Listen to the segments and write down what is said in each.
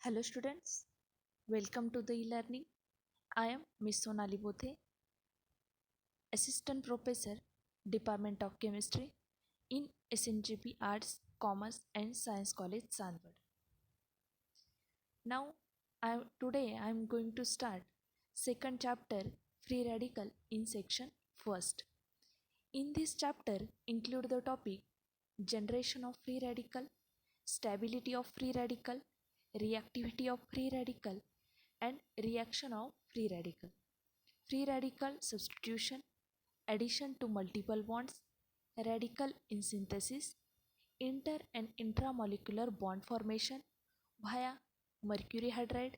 Hello students, welcome to the e-learning. I am Miss Sonali Bothe, Assistant Professor, Department of Chemistry in SNGP Arts, Commerce and Science College, Sandwad. Now, today I am going to start second chapter, Free Radical in section first. In this chapter include the topic generation of free radical, stability of free radical, reactivity of free radical and reaction of free radical, free radical substitution, addition to multiple bonds, radical in synthesis, inter and intramolecular bond formation via mercury hydride,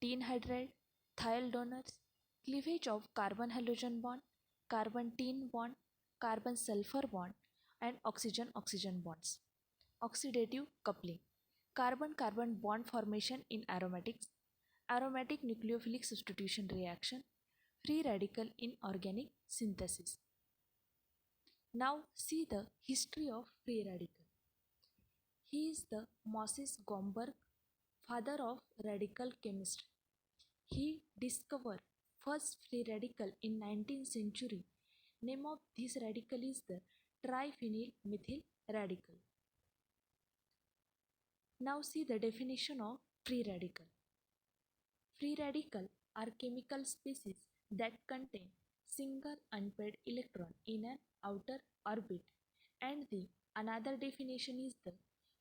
tin hydride, thiol donors, cleavage of carbon halogen bond, carbon tin bond, carbon sulfur bond and oxygen oxygen bonds, oxidative coupling, carbon carbon bond formation in aromatics, aromatic nucleophilic substitution reaction, free radical in organic synthesis. Now see the history of free radical. He is the Moses Gomberg, father of radical chemistry. He discovered first free radical in 19th century. Name of this radical is the triphenyl methyl radical. Now see the definition of free radical. Free radical are chemical species that contain single unpaired electron in an outer orbit, and the another definition is the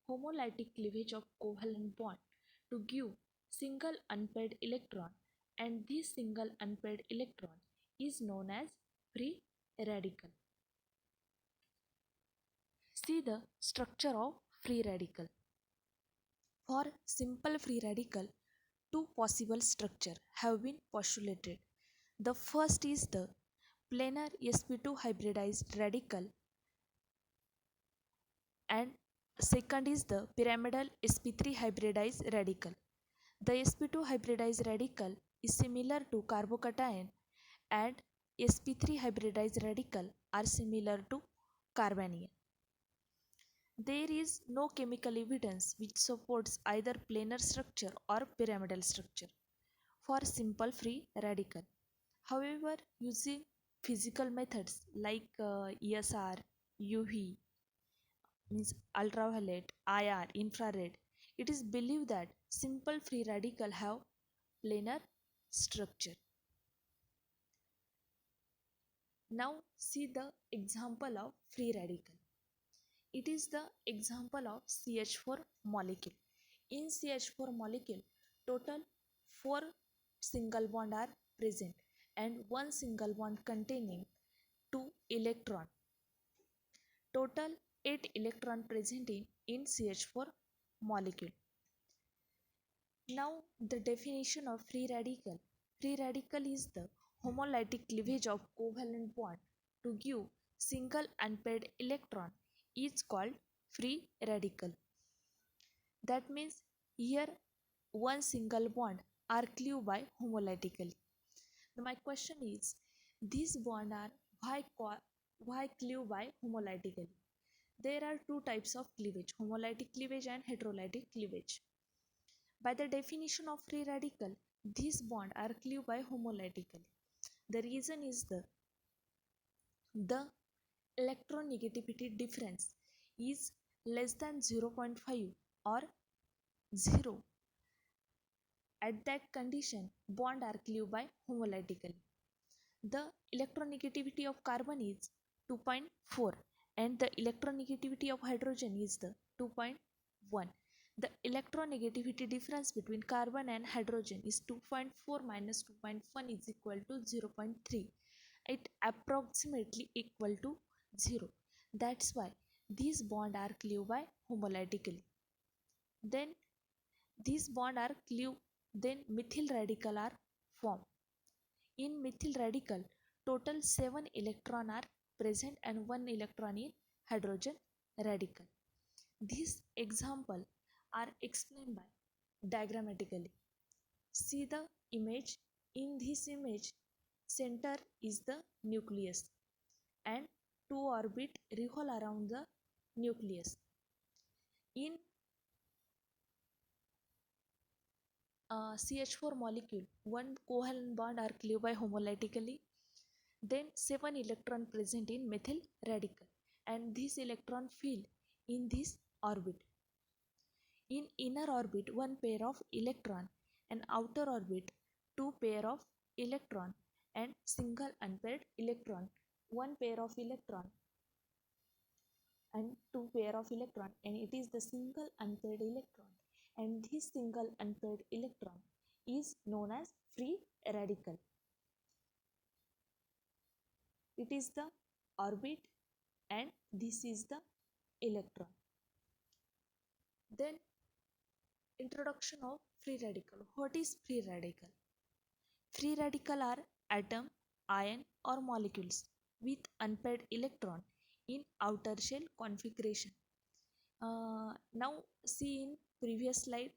homolytic cleavage of covalent bond to give single unpaired electron, and this single unpaired electron is known as free radical. See the structure of free radical. For simple free radical, two possible structures have been postulated. The first is the planar sp2 hybridized radical and second is the pyramidal sp3 hybridized radical. The sp2 hybridized radical is similar to carbocation and sp3 hybridized radical are similar to carbanion. There is no chemical evidence which supports either planar structure or pyramidal structure for simple free radical. However, using physical methods like ESR, UV, means ultraviolet, IR, infrared, it is believed that simple free radical have planar structure. Now see the example of free radical. It is the example of CH4 molecule. In CH4 molecule, total 4 single bond are present and one single bond containing 2 electron. Total 8 electron present in CH4 molecule. Now the definition of free radical. Free radical is the homolytic cleavage of covalent bond to give single unpaired electron is called free radical. That means here one single bond are cleaved by homolytically. Now my question is, these bonds are why cleaved by homolytically? There are two types of cleavage, homolytic cleavage and heterolytic cleavage. By the definition of free radical, these bonds are cleaved by homolytically. The reason is the electronegativity difference is less than 0.5 or 0. At that condition, bonds are cleaved by homolytically. The electronegativity of carbon is 2.4 and the electronegativity of hydrogen is the 2.1. The electronegativity difference between carbon and hydrogen is 2.4 minus 2.1 is equal to 0.3. It approximately equal to 0. That's why these bonds are cleaved by homolytically. Then these bonds are cleaved, then methyl radical are formed. In methyl radical, total 7 electrons are present and 1 electron in hydrogen radical. These examples are explained by diagrammatically. See the image. In this image, center is the nucleus and two orbits revolve around the nucleus. In CH4 molecule, one covalent bond are cleaved by homolytically. Then 7 electron present in methyl radical, and this electron fill in this orbit. In inner orbit, one pair of electron, and outer orbit, two pair of electron, and single unpaired electron, one pair of electron and two pair of electron, and it is the single unpaired electron, and this single unpaired electron is known as free radical. It is the orbit and this is the electron. Then introduction of free radical. What is free radical? Free radical are atom, ion or molecules with unpaired electron in outer shell configuration. Now see in previous slide,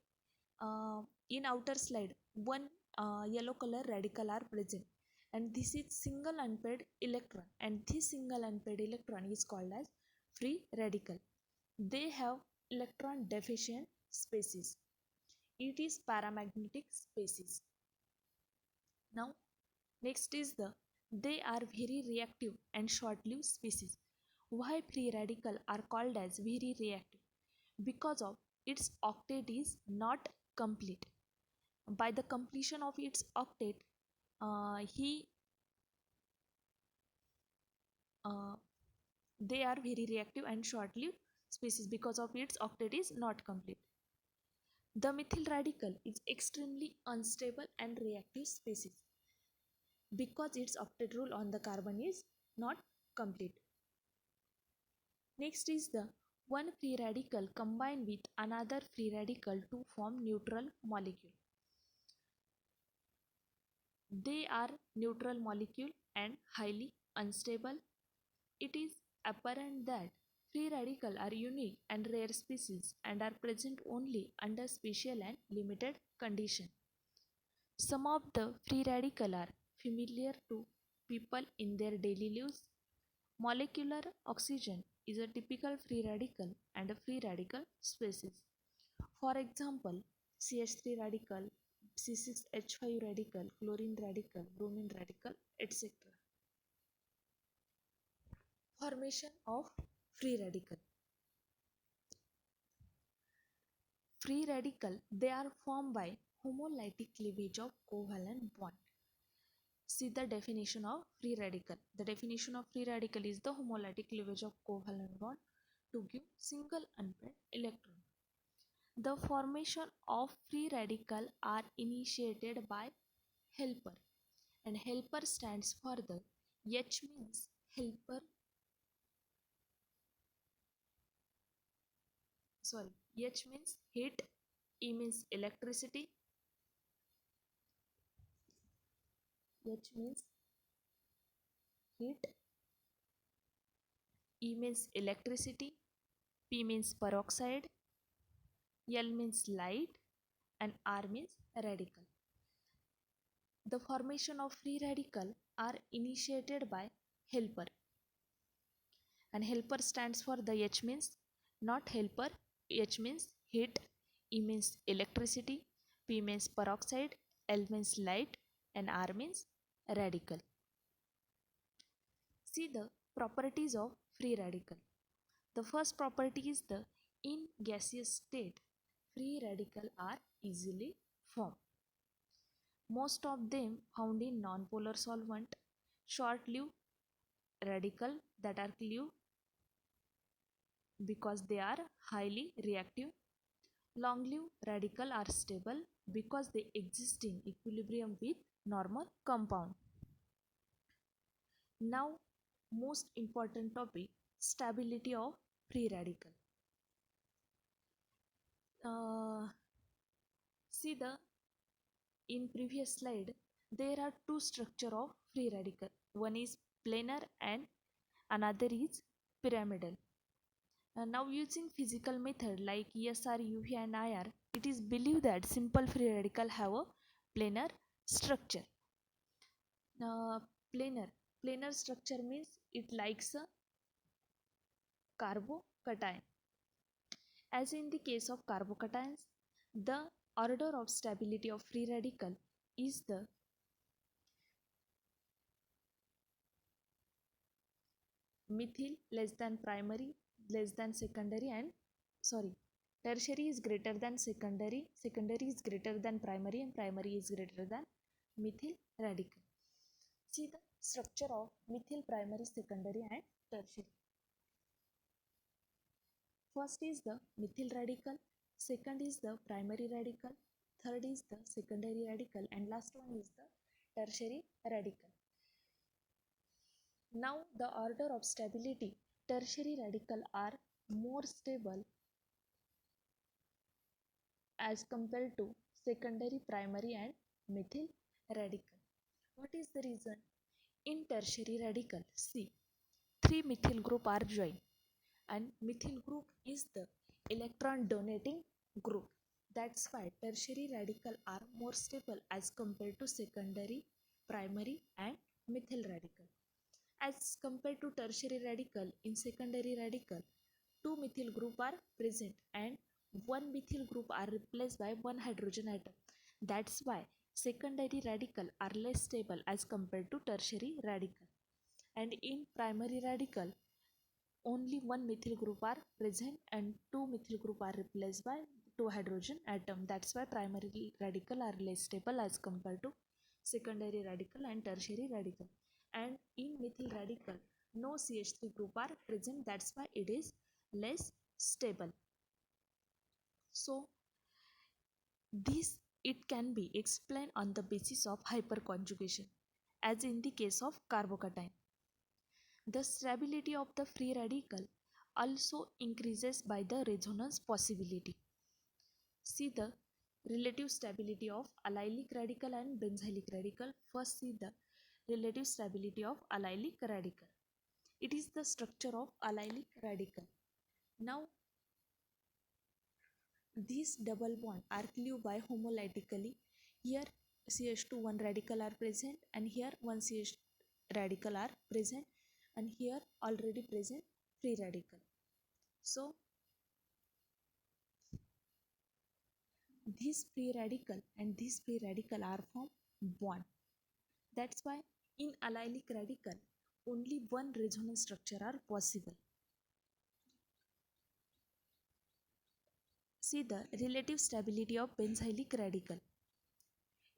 in outer slide one yellow color radical are present, and this is single unpaired electron, and this single unpaired electron is called as free radical. They have electron deficient species. It is paramagnetic species. Now next is the they are very reactive and short-lived species. Why free radical are called as very reactive? Because of its octet is not complete. By the completion of its octet, he they are very reactive and short-lived species because of its octet is not complete. The methyl radical is extremely unstable and reactive species because its octet rule on the carbon is not complete. Next is the one free radical combined with another free radical to form neutral molecule. They are neutral molecule and highly unstable. It is apparent that free radicals are unique and rare species and are present only under special and limited conditions. Some of the free radicals are familiar to people in their daily lives. Molecular oxygen is a typical free radical and a free radical species. For example, CH3 radical, C6H5 radical, chlorine radical, bromine radical, etc. Formation of free radical. Free radical, they are formed by homolytic cleavage of covalent bond. See the definition of free radical. The definition of free radical is the homolytic cleavage of covalent bond to give single unpaired electron. The formation of free radical are initiated by helper, and helper stands for the H means helper, H means heat, E means electricity, H means heat, E means electricity, P means peroxide, L means light, and R means radical. The formation of free radical are initiated by helper, and helper stands for the H means not helper, H means heat, E means electricity, P means peroxide, L means light, and R means radical. See the properties of free radical. The first property is the in gaseous state, free radical are easily formed. Most of them found in nonpolar solvent. Short-lived radical that are cleaved because they are highly reactive. Long-lived radical are stable because they exist in equilibrium with normal compound. Now, most important topic, stability of free radical. See the in previous slide there are two structure of free radical. One is planar and another is pyramidal. Now using physical method like ESR, UV and IR, it is believed that simple free radical have a planar structure. Planar planar structure means it likes a carbocation. As in the case of carbocations, the order of stability of free radical is the methyl less than primary, less than secondary, and sorry, tertiary is greater than secondary, secondary is greater than primary, and primary is greater than methyl radical. See the structure of methyl primary, secondary, and tertiary. First is the methyl radical, second is the primary radical, third is the secondary radical, and last one is the tertiary radical. Now the order of stability, tertiary radical are more stable as compared to secondary, primary, and methyl radical. What is the reason? In tertiary radical, see, three methyl group are joined, and methyl group is the electron donating group. That's why tertiary radical are more stable as compared to secondary, primary, and methyl radical. As compared to tertiary radical, in secondary radical, two methyl group are present and one methyl group are replaced by one hydrogen atom. That's why secondary radical are less stable as compared to tertiary radical. And in primary radical, only one methyl group are present and two methyl group are replaced by two hydrogen atom. That's why primary radical are less stable as compared to secondary radical and tertiary radical. And in methyl radical, no CH3 group are present. That's why it is less stable. So this it can be explained on the basis of hyperconjugation, as in the case of carbocation. The stability of the free radical also increases by the resonance possibility. See the relative stability of allylic radical and benzylic radical. First see the relative stability of allylic radical. It is the structure of allylic radical. Now these double bond are cleaved by homolytically. Here CH2 one radical are present and here one CH radical are present and here already present free radical. So this free radical and this free radical are form bond. That's why in allylic radical only one resonance structure are possible. See the relative stability of benzylic radical.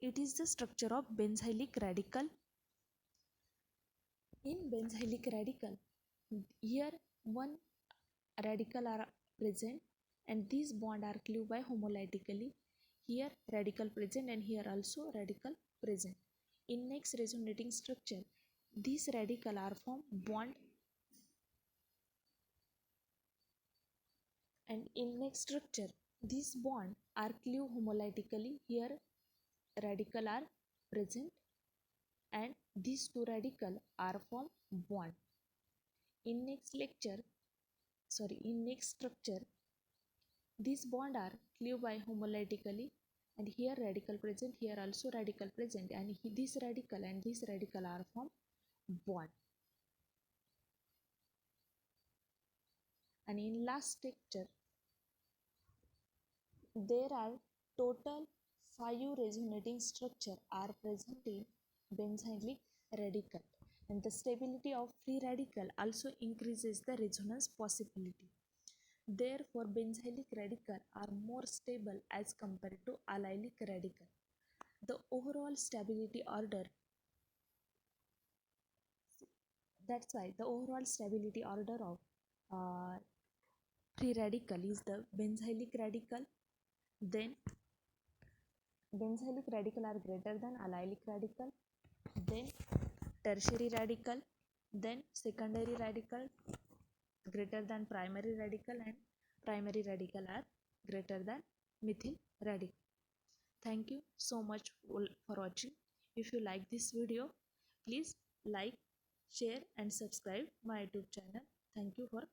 It is the structure of benzylic radical. In benzylic radical, here one radical are present and these bond are cleaved by homolytically. Here radical present and here also radical present. In next resonating structure, these radical are form bond, and in next structure these bond are cleaved homolytically. Here radical are present and these two radical are form bond. In next structure, these bond are cleaved by homolytically and here radical present, here also radical present, and this radical and this radical are form bond. And in last structure, there are total 5 resonating structure are present in benzylic radical, and the stability of free radical also increases the resonance possibility. Therefore, benzylic radical are more stable as compared to allylic radical. The overall stability order, that's why the overall stability order of free radical is the benzylic radical, then benzylic radical are greater than allylic radical, then tertiary radical, then secondary radical greater than primary radical, and primary radical are greater than methyl radical. Thank you so much for watching. If you like this video, please like, share and subscribe my YouTube channel. Thank you for